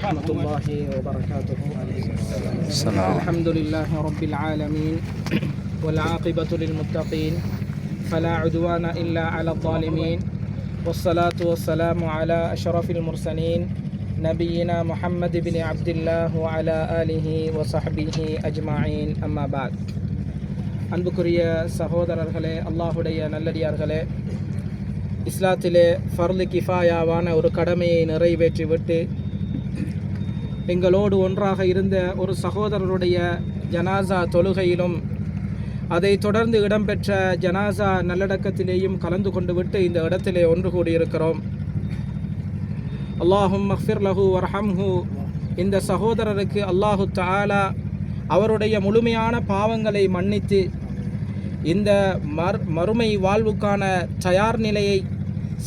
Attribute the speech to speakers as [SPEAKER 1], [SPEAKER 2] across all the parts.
[SPEAKER 1] ورحمة الله وبركاته. الحمد لله رب العالمين والعاقبة للمتقين فلا عدوان إلا على الظالمين والصلاة والسلام على أشرف المرسلين نبينا محمد بن عبد الله وعلى آله وصحبه أجمعين أما بعد. அன்புக்குரிய சகோதரர்களே, அல்லாஹுடைய நல்லடியார்களே, இஸ்லாத்திலே ஃபர்லு கிஃபாயாவான ஒரு கடமையை நிறைவேற்றிவிட்டு எங்களோடு ஒன்றாக இருந்த ஒரு சகோதரருடைய ஜனாசா தொழுகையிலும் அதை தொடர்ந்து இடம்பெற்ற ஜனாசா நல்லடக்கத்திலேயும் கலந்து கொண்டு விட்டு இந்த இடத்திலே ஒன்று கூடியிருக்கிறோம். அல்லாஹும் மஃபிர் லஹு வர்ஹம்ஹு. இந்த சகோதரருக்கு அல்லாஹு தஆலா அவருடைய முழுமையான பாவங்களை மன்னித்து இந்த மறுமை வாழ்வுக்கான தயார் நிலையை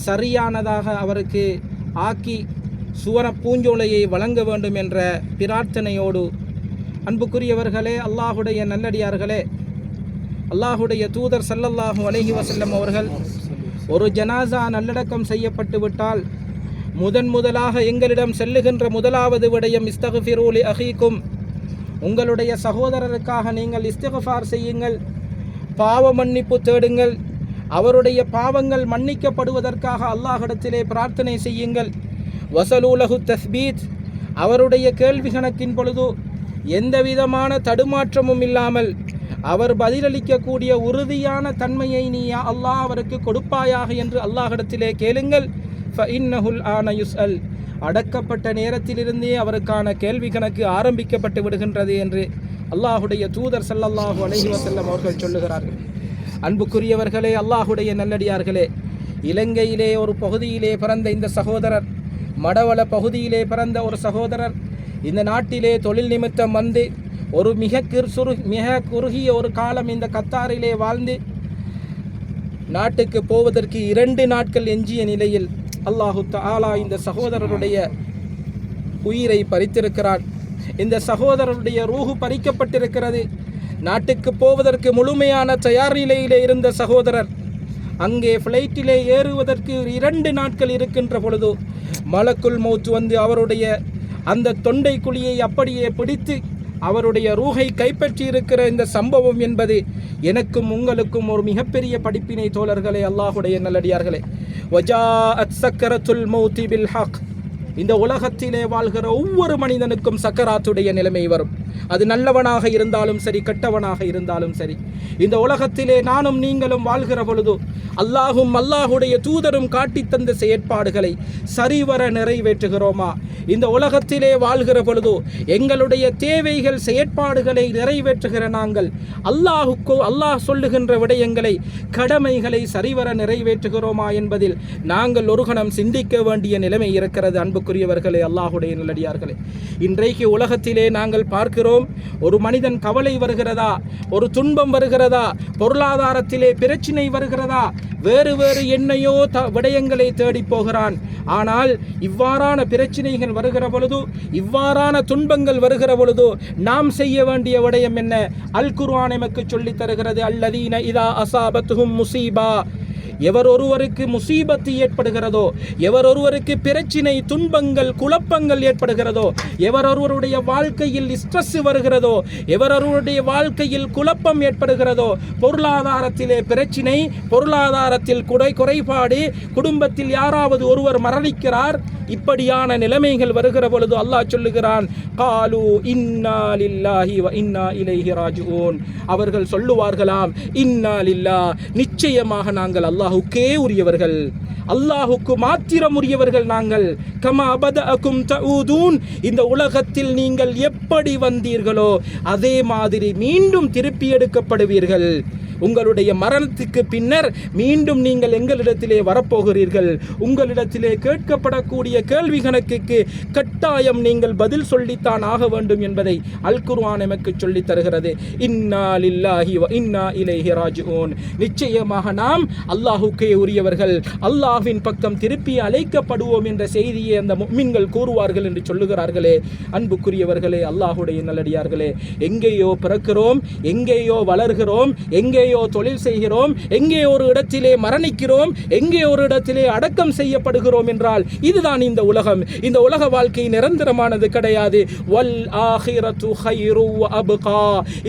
[SPEAKER 1] சரியானதாக அவருக்கு ஆக்கி சுவன பூஞ்சோலையை வழங்க வேண்டும் என்ற பிரார்த்தனையோடு, அன்புக்குரியவர்களே, அல்லாஹுடைய நல்லடியார்களே, அல்லாஹுடைய தூதர் ஸல்லல்லாஹு அலைஹி வஸல்லம் அவர்கள் ஒரு ஜனாசா நல்லடக்கம் செய்யப்பட்டு விட்டால் முதலாக எங்களிடம் செல்லுகின்ற முதலாவது விடயம் இஸ்தக்ஃபிரு லி அஹீக்கும், உங்களுடைய சகோதரருக்காக நீங்கள் இஸ்திக்ஃபார் செய்யுங்கள், பாவ மன்னிப்பு தேடுங்கள், அவருடைய பாவங்கள் மன்னிக்கப்படுவதற்காக அல்லாஹ்விடத்திலே பிரார்த்தனை செய்யுங்கள். வஸலூலஹு தஸ்பீத், அவருடைய கேள்வி கணக்கின் பொழுது எந்த விதமான தடுமாற்றமும் இல்லாமல் அவர் பதிலளிக்கக்கூடிய உறுதியான தன்மையை நீ அல்லாஹ் அவருக்கு கொடுப்பாயாக என்று அல்லாஹ்விடத்திலே கேளுங்கள். ஃபஇன்னஹுல் ஆன யுஸ்அல், அடக்கப்பட்ட நேரத்திலிருந்தே அவருக்கான கேள்வி கணக்கு ஆரம்பிக்கப்பட்டு விடுகின்றது என்று அல்லாஹுடைய தூதர் ஸல்லல்லாஹு அலைஹி வஸல்லம் அவர்கள் சொல்லுகிறார்கள். அன்புக்குரியவர்களே, அல்லாஹுடைய நல்லடியார்களே, இலங்கையிலே ஒரு பகுதியிலே பிறந்த இந்த சகோதரர், மடவள பகுதியிலே பிறந்த ஒரு சகோதரர், இந்த நாட்டிலே தொழில் நிமித்தம் வந்து ஒரு மிக குறுகிய ஒரு காலம் இந்த கத்தாரிலே வாழ்ந்து நாட்டுக்கு போவதற்கு 2 நாட்கள் எஞ்சிய நிலையில் அல்லாஹு தஆலா இந்த சகோதரருடைய உயிரை பறித்திருக்கிறார். இந்த சகோதரருடைய ரூஹு பறிக்கப்பட்டிருக்கிறது. நாட்டுக்கு போவதற்கு முழுமையான தயார் நிலையிலே இருந்த சகோதரர் அங்கே ஃப்ளைட்டிலே ஏறுவதற்கு 2 நாட்கள் இருக்கின்ற பொழுது மலக்குல் மௌத் வந்து அவருடைய அந்த தொண்டை குழியை அப்படியே பிடித்து அவருடைய ரூஹை கைப்பற்றி இருக்கிற இந்த சம்பவம் என்பது எனக்கும் உங்களுக்கும் ஒரு மிகப்பெரிய படிப்பினை தோழர்களே, அல்லாஹுடைய நல்லடியார்களே. வஜாஅத் சக்கரத்துல் மௌத்தி பில் ஹக், இந்த உலகத்திலே வாழ்கிற ஒவ்வொரு மனிதனுக்கும் சக்கராத்துடைய நிலைமை வரும். அது நல்லவனாக இருந்தாலும் சரி, கெட்டவனாக இருந்தாலும் சரி. இந்த உலகத்திலே நானும் நீங்களும் வாழ்கிற பொழுது அல்லாஹும் அல்லாஹுடைய தூதரும் காட்டி தந்த செயற்பாடுகளை சரிவர நிறைவேற்றுகிறோமா? இந்த உலகத்திலே வாழ்கிற பொழுது எங்களுடைய தேவைகள் செயற்பாடுகளை நிறைவேற்றுகிற நாங்கள் அல்லாஹ் சொல்லுகின்ற விடயங்களை, கடமைகளை சரிவர நிறைவேற்றுகிறோமா என்பதில் நாங்கள் ஒரு கணம் சிந்திக்க வேண்டிய நிலைமை இருக்கிறது. அன்புக்குரியவர்களே, அல்லாஹுடைய நல்லடியார்களே, இன்றைக்கு உலகத்திலே நாங்கள் பார்க்கிறோம், ஒரு மனிதன் கவலை வருகிறதா, ஒரு துன்பம் வருகிறதா, பொருளாதாரத்திலே பிரச்சினை வருகிறதா, வேறு என்னையோ விடயங்களை தேடி போகிறான். ஆனால் இவ்வாறான பிரச்சனைகள் வருகிற பொழுது, இவ்வாறான துன்பங்கள் வருகிற பொழுது நாம் செய்ய வேண்டிய விடயம் என்ன? அல் குர்ஆன் நமக்கு சொல்லித் தருகிறது, அல்லதீன இதா அஸாபத்துஹும் முஸீபா, எவர் ஒருவருக்கு முசீபத்து ஏற்படுகிறதோ, எவர் ஒருவருக்கு பிரச்சினை, துன்பங்கள், குழப்பங்கள் ஏற்படுகிறதோ, எவர் ஒருவருடைய வாழ்க்கையில் ஸ்ட்ரெஸ் வருகிறதோ, எவர் ஒருவருடைய வாழ்க்கையில் குழப்பம் ஏற்படுகிறதோ, பொருளாதாரத்திலே பிரச்சினை, பொருளாதாரத்தில் குறைபாடு, குடும்பத்தில் யாராவது ஒருவர் மரணிக்கிறார், இப்படியான நிலைமைகள் வருகிற பொழுது அல்லாஹ் சொல்லுகிறான், காலு இன்னா லில்லாஹி வ இன்னா இலைஹி ராஜிஊன், அவர்கள் சொல்லுவார்களாம், இன்னா லில்லாஹ், நிச்சயமாக நாங்கள் அல்லாஹுக்கே உரியவர்கள், அல்லாஹுக்கு மாத்திரம் உரியவர்கள் நாங்கள். கமா பதஅகும் தஊதூன், இந்த உலகத்தில் நீங்கள் எப்படி வந்தீர்களோ அதே மாதிரி மீண்டும் திருப்பி எடுக்கப்படுவீர்கள். உங்களுடைய மரணத்துக்கு பின்னர் மீண்டும் நீங்கள் எங்களிடத்திலே வரப்போகிறீர்கள். உங்களிடத்திலே கேட்கப்படக்கூடிய கேள்வி கணக்குக்கு கட்டாயம் நீங்கள் பதில் சொல்லித்தான் ஆக வேண்டும் என்பதை அல் குர்ஆன் நமக்கு சொல்லித் தருகிறது. இன்னா லில்லாஹி வ இன்னா இலைஹி ராஜிஊன், நிச்சயமாக நாம் அல்லாஹுக்கே உரியவர்கள், அல்லாஹ்வின் பக்கம் திருப்பி அழைக்கப்படுவோம் என்ற செய்தியை அந்த முஃமின்கள் கூறுவார்கள் என்று சொல்லுகிறார்களே. அன்புக்குரியவர்களே, அல்லாஹுடைய நல்லடியார்களே, எங்கேயோ பிறக்கிறோம், எங்கேயோ வளர்கிறோம், எங்கேயோ எங்கேயோ தொழில் செய்கிறோம், எங்கே ஒரு இடத்திலே மரணிக்கிறோம், எங்கே ஒரு இடத்திலே அடக்கம் செய்யப்படுகிறோம் என்றால் இதுதான் இந்த உலகம். இந்த உலக வாழ்க்கை நிரந்தரமானது கிடையாது. வல் ஆகிரத்து கைரு அபுகா,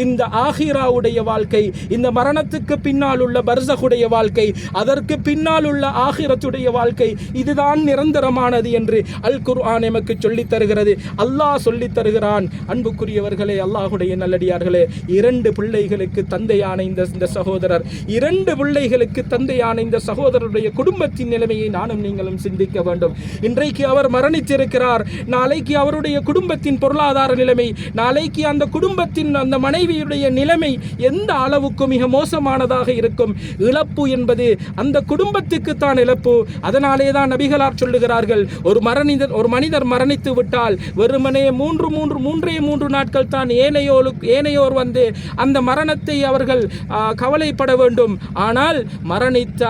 [SPEAKER 1] இந்த ஆகிராவுடைய வாழ்க்கை, இந்த மரணத்துக்கு பின்னால் உள்ள பர்சகுடைய வாழ்க்கை, அதற்கு பின்னால் உள்ள ஆகிரத்துடைய வாழ்க்கை, இதுதான் நிரந்தரமானது என்று அல் குர்ஆன் எமக்கு சொல்லித் தருகிறது. அல்லாஹ் சொல்லித் தருகிறான். அன்புக்குரியவர்களே, அல்லாஹுடைய நல்லடியார்களே, 2 பிள்ளைகளுக்கு தந்தையான இந்த சகோதரர், 2 பிள்ளைகளுக்கு தந்தையான இந்த சகோதரருடைய குடும்பத்தின் நிலைமையை நானும் நீங்களும் சிந்திக்க வேண்டும். இன்றைக்கு அவர் மரணித்திருக்கிறார், நாளைக்கு அவருடைய குடும்பத்தின் பொருளாதார நிலைமை, நாளைக்கு அந்த குடும்பத்தின் அந்த மனைவியுடைய நிலைமை எந்த அளவுக்கு மிக மோசமானதாக இருக்கும். இழப்பு என்பது அந்த குடும்பத்துக்கு தான் இழப்பு. அதனாலே தான் நபிகளார் சொல்லுகிறார்கள், ஒரு மனிதர் மரணித்து விட்டால் வெறுமனே 3 நாட்கள் தான் ஏனையோர் வந்து அந்த மரணத்தை அவர்கள் கவலைப்பட வேண்டும். ஆனால் மரணித்த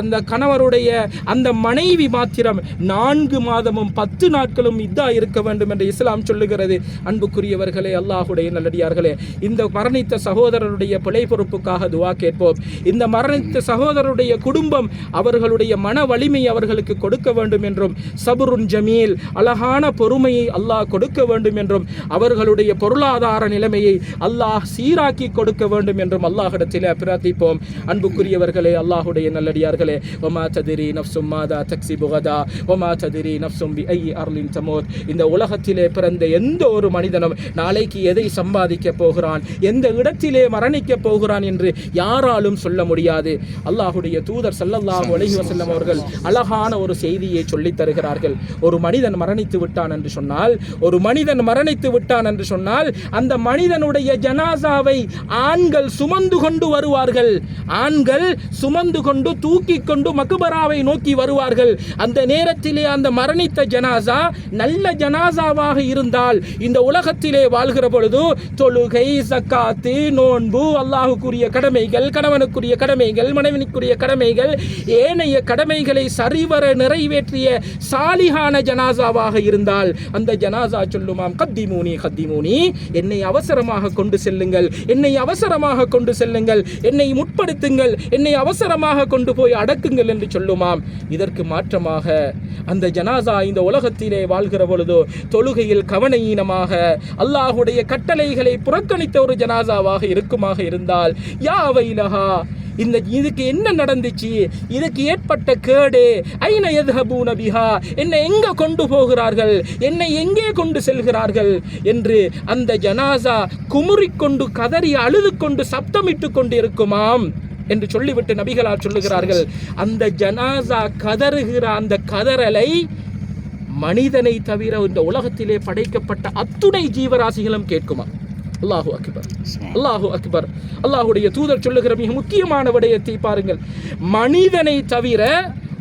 [SPEAKER 1] அந்த கணவருடைய அந்த மனைவி மாத்திரம் 4 மாதமும் 10 நாட்களும் இதா இருக்க வேண்டும் என்று இஸ்லாம் சொல்லுகிறது. அன்புக்குரியவர்களே, அல்லாஹுடைய நல்லடியார்களே, இந்த மரணித்த சகோதரருடைய பிழை பொறுப்புக்காக துஆ கேட்போம். இந்த மரணித்த சகோதரருடைய குடும்பம் அவர்களுடைய மன வலிமை அவர்களுக்கு கொடுக்க வேண்டும் என்றும், சபுருன் ஜமீல், அழகான பொறுமையை அல்லாஹ் கொடுக்க வேண்டும் என்றும், அவர்களுடைய பொருளாதார நிலைமையை அல்லாஹ் சீராக்கி கொடுக்க வேண்டும் என்றும் அல்லாஹ்விடத்திலே பிரார்த்திப்போம். அன்புக்குரியவர்களே, அல்லாஹுடைய நல்லடியார்களே, வமா தத்ரி நஃப்சும் மாதா தக்ஸிபு கதா வமா தத்ரி நஃப்சும் பி ஐயி அர்லின் தமூத். இந்த உலகத்திலே பிறந்த எந்த ஒரு மனிதனும் நாளைக்கு எதை சம்பாதிக்க போகிறான், எந்த இடத்திலே மரணிக்க போகிறான் என்று யாராலும் சொல்ல முடியாது. அல்லாஹுடைய தூதர் ஸல்லல்லாஹு அலைஹி வஸல்லம் அவர்கள் அழகான ஒரு செய்தியை சொல்லித் தருகிறார்கள். ஒரு மனிதன் மரணித்து விட்டான் என்று சொன்னால் அந்த மனிதனுடைய ஜனாசாவை ஆண்கள் சுமந்து கொண்டு வருவார்கள். ஆண்கள் சுமந்து கொண்டு தூக்கி கொண்டு மக்பராவை நோக்கி வருவார்கள். அந்த நேரத்திலே அந்த மரணித்த ஜனாசா நல்ல ஜனாசாவாக இருந்தால் இந்த உலகத்திலே வாழ்கிற பொழுது தொழுகை, ஸகாத்து, நோன்பு, அல்லாஹ்வுக்குரிய கடமைகள், கணவனுக்குரிய கடமைகள், மனைவிக்குரிய கடமைகள், ஏனைய கடமைகளை சரிவர நிறைவேற்றிய சாலிஹான ஜனாசாவாக இருந்தால் அந்த ஜனாசா சொல்லுமாம், கத்திமூனி கத்திமூனி, என்னை அவசரமாக கொண்டு செல்லுங்கள், என்னை அவசரமாக கொண்டு செல்லுங்கள், என்னை முற்படுத்துங்கள், என்னை அவசரமாக கொண்டு போய் அடக்குங்கள் என்று சொல்லுமாம். இதற்கு மாற்றமாக அந்த ஜனாசா இந்த உலகத்திலே வாழ்கிற பொழுதோ தொழுகையில் கவனஈனமாக அல்லாஹுடைய கட்டளைகளை புறக்கணித்த ஒரு ஜனாசாவாக இருக்குமாக இருந்தால், யா வைலஹா, இதுக்கு என்ன நடந்துச்சு, இதுக்கு ஏற்பட்ட கேடு, ஐன யத்ஹபூன பிஹா, என்னை எங்கே கொண்டு போகிறார்கள், என்னை எங்கே கொண்டு செல்கிறார்கள் என்று அந்த ஜனாசா குமுறிக்கொண்டு கதறி அழுது கொண்டு சப்தமிட்டு கொண்டு இருக்குமாம் என்று சொல்லிவிட்டு நபிகளார் சொல்லுகிறார்கள், அந்த ஜனாசா கதறுகிற அந்த கதறலை மனிதனை தவிர இந்த உலகத்திலே படைக்கப்பட்ட அத்துணை ஜீவராசிகளும் கேட்குமா? அல்லாஹு அக்பர், அல்லாஹு அக்பர். அல்லாஹுடைய தூதர் சொல்லுகிற மிக முக்கியமான விடயத்தை பாருங்கள். மனிதனை தவிர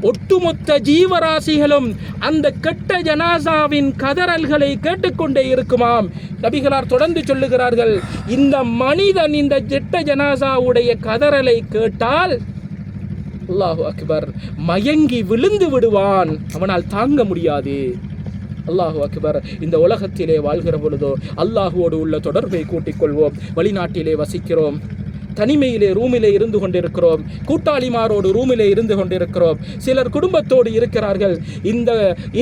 [SPEAKER 1] ஒட்டுமொத்த ஜீவராசிகளும் அந்த கெட்ட ஜனாசாவின் கதறல்களை கேட்டுக்கொண்டே இருக்குமாம். நபிகளார் தொடர்ந்து சொல்லுகிறார்கள், இந்த மனிதன் இந்த கெட்ட ஜனாசாவுடைய கதறலை கேட்டால் அல்லாஹு அக்பர் மயங்கி விழுந்து விடுவான், அவனால் தாங்க முடியாது. அல்லாஹு அக்பர். இந்த உலகத்திலே வாழ்கிற பொழுதோ அல்லாஹுவோடு உள்ள தொடர்பை கூட்டிக் கொள்வோம். வெளிநாட்டிலே வசிக்கிறோம், தனிமையிலே ரூமிலே இருந்து கொண்டிருக்கிறோம், கூட்டாளிமாரோடு ரூமிலே இருந்து கொண்டிருக்கிறோம், சிலர் குடும்பத்தோடு இருக்கிறார்கள்.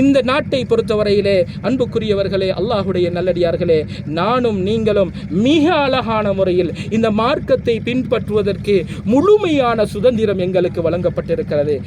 [SPEAKER 1] இந்த நாட்டை பொறுத்தவரையிலே அன்புக்குரியவர்களே, அல்லாஹுடைய நல்லடியார்களே, நானும் நீங்களும் மிக அழகான முறையில் இந்த மார்க்கத்தை பின்பற்றுவதற்கு முழுமையான சுதந்திரம் எங்களுக்கு வழங்கப்பட்டிருக்கிறது.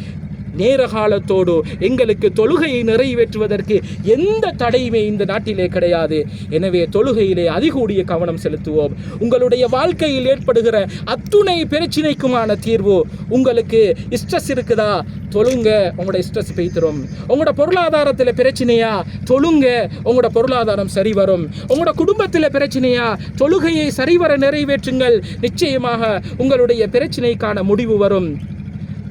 [SPEAKER 1] நேர காலத்தோடு எங்களுக்கு தொழுகையை நிறைவேற்றுவதற்கு எந்த தடையுமே இந்த நாட்டிலே கிடையாது. எனவே தொழுகையிலே அதிகூடிய கவனம் செலுத்துவோம். உங்களுடைய வாழ்க்கையில் ஏற்படுகிற அத்துணை பிரச்சனைக்குமான தீர்வு. உங்களுக்கு ஸ்ட்ரெஸ் இருக்குதா, தொழுங்க, உங்களோட ஸ்ட்ரெஸ் பெய்திரும். உங்களோட பொருளாதாரத்தில் பிரச்சனையா, தொழுங்க, உங்களோட பொருளாதாரம் சரி வரும். உங்களோட குடும்பத்தில் பிரச்சனையா, தொழுகையை சரிவர நிறைவேற்றுங்கள், நிச்சயமாக உங்களுடைய பிரச்சனைக்கான முடிவு வரும்.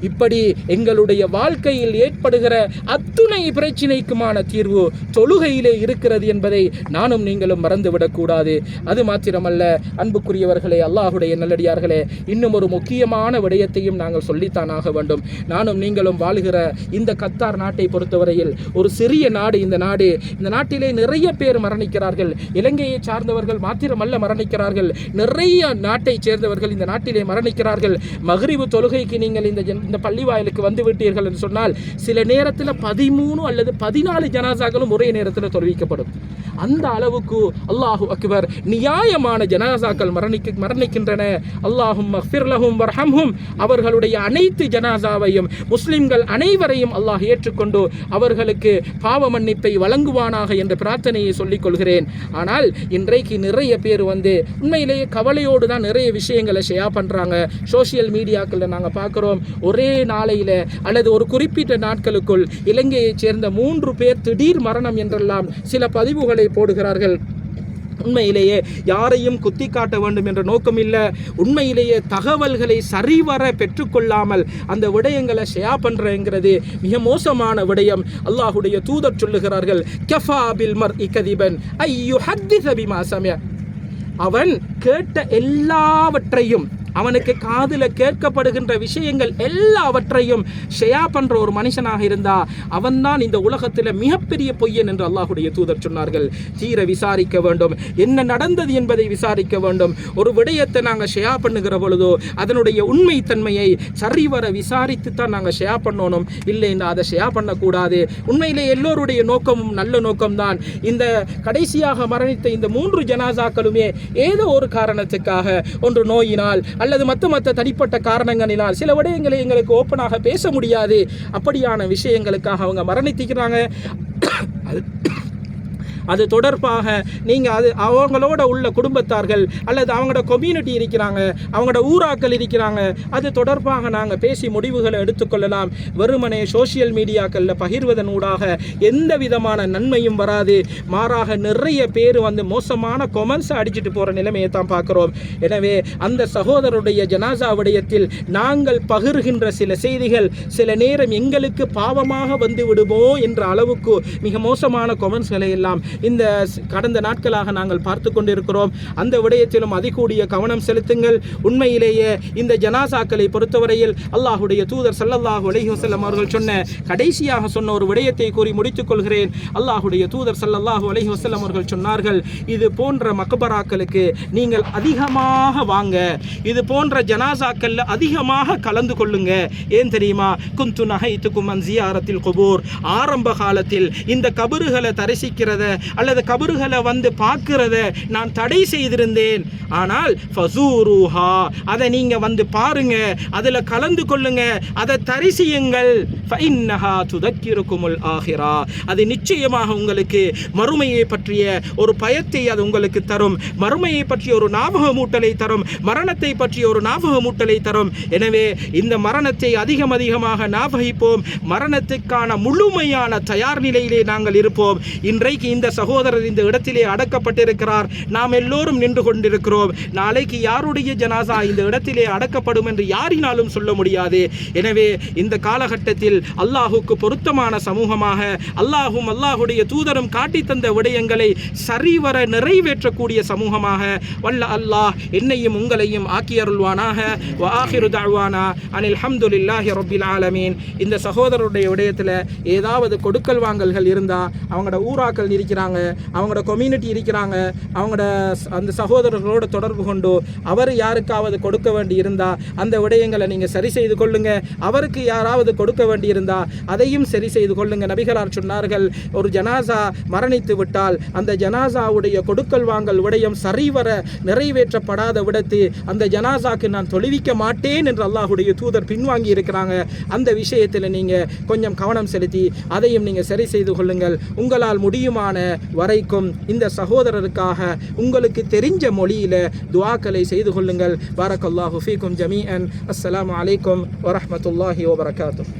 [SPEAKER 1] இப்படி எங்களுடைய வாழ்க்கையில் ஏற்படுகிற அத்துணை பிரச்சினைக்குமான தீர்வு தொழுகையிலே இருக்கிறது என்பதை நானும் நீங்களும் மறந்துவிடக்கூடாது. அது மாத்திரமல்ல அன்புக்குரியவர்களே, அல்லாஹுடைய நல்லடியார்களே, இன்னும் ஒரு முக்கியமான விடயத்தையும் நாங்கள் சொல்லித்தான் ஆக வேண்டும். நானும் நீங்களும் வாழ்கிற இந்த கத்தார் நாட்டை பொறுத்தவரையில் ஒரு சிறிய நாடு. இந்த நாட்டிலே நிறைய பேர் மரணிக்கிறார்கள். இலங்கையை சார்ந்தவர்கள் மாத்திரமல்ல மரணிக்கிறார்கள், நிறைய நாட்டை சேர்ந்தவர்கள் இந்த நாட்டிலே மரணிக்கிறார்கள். மக்ரிபு தொழுகைக்கு நீங்கள் இந்த பள்ளி வாயிலுக்கு வந்து விட்டீர்கள் என்று சொன்னால் சில நேரத்தில் 13 அல்லது 14 ஜனாசாக்களும் ஒரே நேரத்தில் தொழுவிக்கப்படும். அந்த அளவுக்கு அல்லாஹு அக்பர் நியாயமான ஜனாசாக்கள் மரணிக்கின்றன. அல்லாஹும் மக்ஃபிர் லஹும் வர்ஹம்ஹும், அவர்களுடைய அனைத்து ஜனாசாவையும் முஸ்லிம்கள் அனைவரையும் அல்லாஹ் ஏற்றுக்கொண்டு அவர்களுக்கு பாவ மன்னிப்பை வழங்குவானாக என்ற பிரார்த்தனையை சொல்லிக் கொள்கிறேன். ஆனால் இன்றைக்கு நிறைய பேர் உண்மையிலேயே கவலையோடு தான் நிறைய விஷயங்களை ஷேர் பண்ணுறாங்க. சோசியல் மீடியாக்களில் நாங்கள் பார்க்குறோம், ஒரே நாளையில் அல்லது ஒரு குறிப்பிட்ட நாட்களுக்குள் இலங்கையைச் சேர்ந்த 3 பேர் திடீர் மரணம் என்றெல்லாம் சில பதிவுகளை போடுகிறார்கள். உண்மையிலேயே யாரையும் குத்தி காட்ட வேண்டும் என்ற நோக்கம் இல்லை. உண்மையிலேயே தகவல்களை சரிவர பெற்றுக்கொள்ளாமல் அந்த விடயங்களை ஷேர் பண்ணுறங்கிறது மிக மோசமான விடயம். அல்லாஹுடைய தூதர் சொல்லுகிறார்கள், கஃபா பில் மர்இ கதிபன் ஐ யுஹத்திஸ பிமா சமிஅ. அவன் கேட்ட எல்லாவற்றையும், அவனுக்கு காதில் கேட்கப்படுகின்ற விஷயங்கள் எல்லாவற்றையும் ஷேர் பண்ணுற ஒரு மனுஷனாக இருந்தா அவன்தான் இந்த உலகத்தில் மிகப்பெரிய பொய்யன் என்று அல்லாஹுடைய தூதர் சொன்னார்கள். தீர விசாரிக்க வேண்டும், என்ன நடந்தது என்பதை விசாரிக்க வேண்டும். ஒரு விடயத்தை நாங்கள் ஷேர் பண்ணுகிற பொழுதோ அதனுடைய உண்மைத்தன்மையை சரிவர விசாரித்து தான் நாங்கள் ஷேர் பண்ணணும். இல்லைன்னா அதை ஷேர் பண்ணக்கூடாது. உண்மையிலே எல்லோருடைய நோக்கமும் நல்ல நோக்கம்தான். இந்த கடைசியாக மரணித்த இந்த 3 ஜனாசாக்களுமே ஏதோ ஒரு காரணத்துக்காக, ஒன்று நோயினால் அல்லது மற்ற தனிப்பட்ட காரணங்களினால் சில விடயங்களை எங்களுக்கு ஓப்பனாக பேச முடியாது. அப்படியான விஷயங்களுக்காக அவங்க மரணித்திக்கிறாங்க. அது தொடர்பாக நீங்கள் அவங்களோட உள்ள குடும்பத்தார்கள் அல்லது அவங்களோட கம்யூனிட்டி இருக்கிறாங்க, அவங்களோட ஊராக்கள் இருக்கிறாங்க, அது தொடர்பாக நாங்கள் பேசி முடிவுகளை எடுத்துக்கொள்ளலாம். வெறுமனே சோசியல் மீடியாக்களில் பகிர்வதன் ஊடாக எந்த விதமான நன்மையும் வராது. மாறாக நிறைய பேர் மோசமான கொமெண்ட்ஸை அடிச்சுட்டு போகிற நிலைமையை தான் பார்க்குறோம். எனவே அந்த சகோதரருடைய ஜனாசா விடயத்தில் நாங்கள் பகிர்கின்ற சில செய்திகள் சில நேரம் எங்களுக்கு பாவமாக வந்து விடுமோ என்ற அளவுக்கு மிக மோசமான கொமெண்ட்ஸ்களை எல்லாம் இந்த கடந்த நாட்களாக நாங்கள் பார்த்து கொண்டிருக்கிறோம். அந்த விடயத்திலும் அதிகூடிய கவனம் செலுத்துங்கள். உண்மையிலேயே இந்த ஜனாசாக்களை பொறுத்தவரையில் அல்லாஹுடைய தூதர் ஸல்லல்லாஹு அலைஹி வஸல்லம் அவர்கள் கடைசியாக சொன்ன ஒரு விடயத்தை கூறி முடித்துக் கொள்கிறேன். அல்லாஹுடைய தூதர் ஸல்லல்லாஹு அலைஹி வஸல்லம் அவர்கள் சொன்னார்கள், இது போன்ற மக்பராக்களுக்கு நீங்கள் அதிகமாக வாங்க, இது போன்ற ஜனாசாக்கள் அதிகமாக கலந்து கொள்ளுங்க. ஏன் தெரியுமா? குந்து நஹைத்துக்கும் அன் ஜியாரத்தில் குபூர். ஆரம்ப காலத்தில் இந்த கபறுகளை தரிசிக்கிறத அல்லது கபறுகளை பார்க்கிறத நான் தடை செய்திருந்தேன். ஆனால் ஃபஸூருஹா, அதை நீங்க பாருங்க, அதில் கலந்து கொள்ளுங்க, அதை தரிசியுங்கள். ஃபஇன்னஹா துதக்கிருக்குமுல் ஆஹிரா, அது நிச்சயமாக உங்களுக்கு மறுமையை பற்றிய ஒரு பயத்தை அது உங்களுக்கு தரும், மறுமையை பற்றிய ஒரு ஞாபகமூட்டலை தரும், மரணத்தை பற்றிய ஒரு ஞாபகமூட்டலை தரும். எனவே இந்த மரணத்தை அதிகமாக ஞாபகிப்போம். மரணத்துக்கான முழுமையான தயார் நிலையிலே நாங்கள் இருப்போம். இன்றைக்கு இந்த சகோதரர் இந்த இடத்திலே அடக்கப்பட்டிருக்கிறார், நாம் எல்லோரும் நின்று கொண்டிருக்கிறோம். நாளைக்கு யாருடைய ஜனாசா இந்த இடத்திலே அடக்கப்படும் என்று யாரினாலும் சொல்ல முடியாது. எனவே இந்த காலகட்டத்தில் அல்லாஹுக்கு பொருத்தமான சமூகமாக அல்லாஹும் அல்லாஹுடைய தூதரும் காட்டி தந்த விடயங்களை சரிவர நிறைவேற்றக்கூடிய சமூகமாக வல்ல அல்லாஹ் என்னையும் உங்களையும் ஆக்கியருள்வானாக. வ ஆகிரு தஅவானா அனில் ஹம்துலில்லாஹி ரப்பில் ஆலமீன். இந்த சகோதரருடைய விடயத்தில் ஏதாவது கொடுக்கல் வாங்கல்கள் இருந்தால் அவங்களோட ஊராக்கள் இருக்கிறாங்க, அவங்களோட கம்யூனிட்டி இருக்கிறாங்க, அவங்களோட அந்த சகோதரர்களோடு தொடர்பு கொண்டு அவர் யாருக்காவது கொடுக்க வேண்டி இருந்தால் அந்த விடயங்களை நீங்கள் சரி செய்து கொள்ளுங்க. அவருக்கு யாராவது கொடுக்க வேண்டி இருந்தால் அதையும் சரி செய்து கொள்ளுங்க. நபிகளார் சொன்னார்கள், ஒரு ஜனாசா மரணித்து விட்டால் அந்த ஜனாசாவுடைய கொடுக்கல் வாங்கல் விடயம் சரிவர நிறைவேற்றப்படாத விடத்து அந்த ஜனாசாக்கு நான் தொழுவிக்க மாட்டேன் என்று அல்லாஹுடைய தூதர் பின்வாங்கி இருக்கிறாங்க. அந்த விஷயத்தில் நீங்கள் கொஞ்சம் கவனம் செலுத்தி அதையும் நீங்கள் சரி செய்து கொள்ளுங்கள். உங்களால் முடியுமான வரைக்கும் இந்த சகோதரருக்காக உங்களுக்கு தெரிஞ்ச மொழியில துஆக்களை செய்து கொள்ளுங்கள். பாரக்கல்லாஹு ஃபீக்கும் ஜமீஅன். அஸ்ஸலாமு அலைக்கும் வரஹ்மத்துல்லாஹி வபரகாத்துஹு.